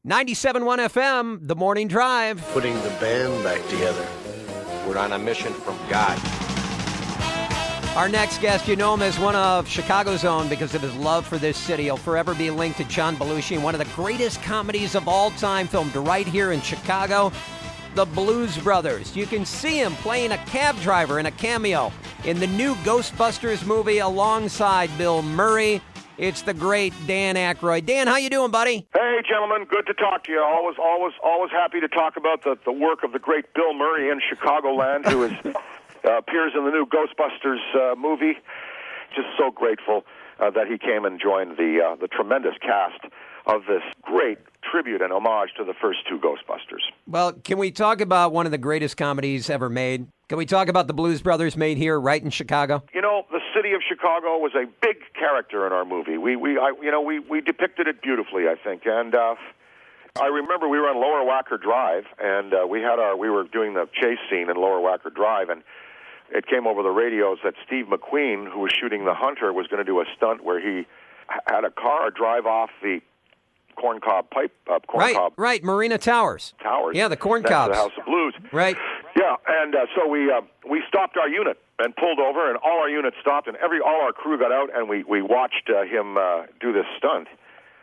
97.1 FM, The Morning Drive. Putting the band back together. We're on a mission from God. Our next guest, you know him as one of Chicago's own because of his love for this city. He'll forever be linked to John Belushi, one of the greatest comedies of all time, filmed right here in Chicago, The Blues Brothers. You can see him playing a cab driver in a cameo in the new Ghostbusters movie alongside Bill Murray. It's the great Dan Aykroyd. Dan, how you doing, buddy? Hey, gentlemen. Good to talk to you. Always happy to talk about the work of the great Bill Murray in Chicagoland, who appears in the new Ghostbusters movie. Just so grateful that he came and joined the tremendous cast of this great tribute and homage to the first two Ghostbusters. Well, can we talk about one of the greatest comedies ever made? Can we talk about the Blues Brothers made here, right in Chicago? You know, the city of Chicago was a big character in our movie. We depicted it beautifully, I think. And I remember we were on Lower Wacker Drive, and we were doing the chase scene in Lower Wacker Drive, and it came over the radios that Steve McQueen, who was shooting The Hunter, was going to do a stunt where he had a car drive off the corncob pipe. Right, Marina Towers. Yeah, the corn cobs. The House of Blues. Right. Yeah, and so we stopped our unit and pulled over, and all our units stopped, and all our crew got out, and we watched him do this stunt.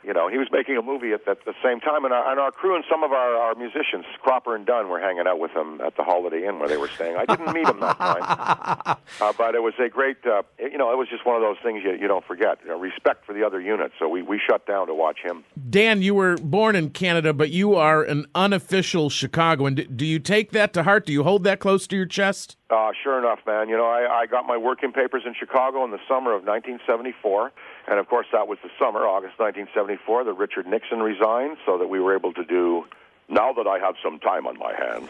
You know, he was making a movie at the same time, and our crew and some of our musicians, Cropper and Dunn, were hanging out with him at the Holiday Inn where they were staying. I didn't meet him that time, but it was a great, it was just one of those things you don't forget. Respect for the other units, so we shut down to watch him. Dan, you were born in Canada, but you are an unofficial Chicagoan. Do you take that to heart? Do you hold that close to your chest? Sure enough, man. You know, I got my working papers in Chicago in the summer of 1974. And, of course, that was the summer, August 1974, that Richard Nixon resigned, so that we were able to do, now that I have some time on my hands,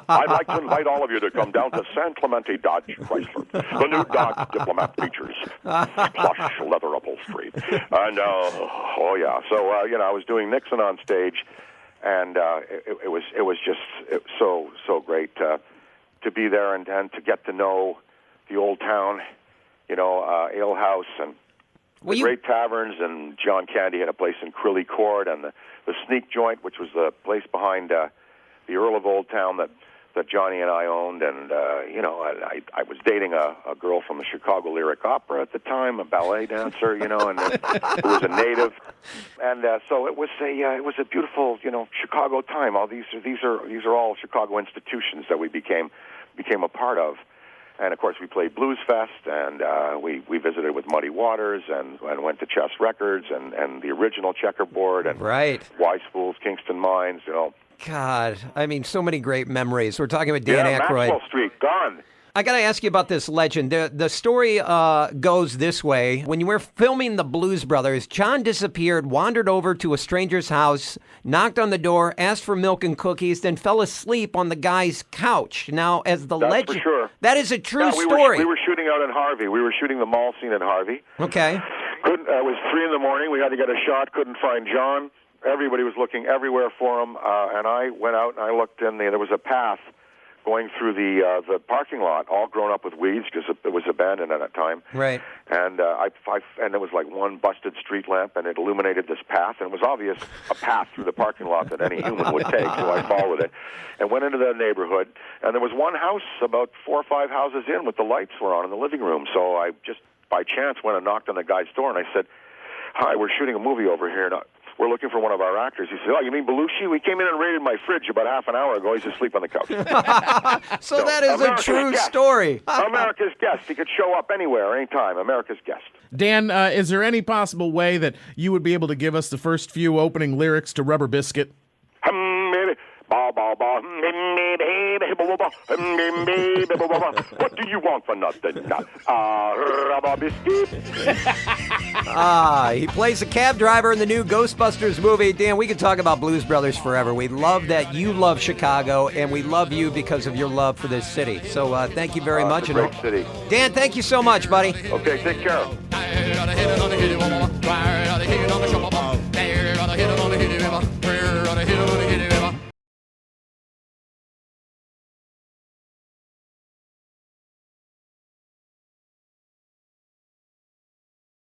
I'd like to invite all of you to come down to San Clemente Dodge Chrysler. The new Dodge Diplomat features plush leather upholstery. And, so, I was doing Nixon on stage, and it was just so great to be there and to get to know the old town, ale house and great taverns, and John Candy had a place in Crilly Court, and the Sneak Joint, which was the place behind the Earl of Old Town that Johnny and I owned, and I was dating a girl from the Chicago Lyric Opera at the time, a ballet dancer, and who was a native, and so it was a beautiful Chicago time. All these are all Chicago institutions that we became a part of. And, of course, we played Blues Fest, and we visited with Muddy Waters and went to Chess Records and the original Checkerboard and Wise Fools, Kingston Mines, God, I mean, so many great memories. We're talking about Dan Aykroyd. Maxwell Street, gone. I got to ask you about this legend. The story goes this way. When you were filming The Blues Brothers, John disappeared, wandered over to a stranger's house, knocked on the door, asked for milk and cookies, then fell asleep on the guy's couch. Now, as the legend... That's for sure. That is a true story. We were shooting out in Harvey. We were shooting the mall scene in Harvey. Okay. It was 3 a.m. We had to get a shot. Couldn't find John. Everybody was looking everywhere for him. And I went out and I looked in there. There was a path going through the parking lot, all grown up with weeds because it was abandoned at that time. Right. And and there was like one busted street lamp, and it illuminated this path, and it was obvious a path through the parking lot that any human would take. So I followed it and went into the neighborhood, and there was one house about 4 or 5 houses in with the lights were on in the living room. So I just by chance went and knocked on the guy's door, and I said, "Hi, we're shooting a movie over here. And we're looking for one of our actors." He said, "Oh, you mean Belushi? We came in and raided my fridge about half an hour ago. He's asleep on the couch." So that is a true story. America's guest. He could show up anywhere, anytime. America's guest. Dan, is there any possible way that you would be able to give us the first few opening lyrics to Rubber Biscuit? What do you want for nothing? Rubber biscuit. He plays a cab driver in the new Ghostbusters movie. Dan, we could talk about Blues Brothers forever. We love that you love Chicago, and we love you because of your love for this city. So thank you very much. It's a great city. Dan, thank you so much, buddy. Okay, take care.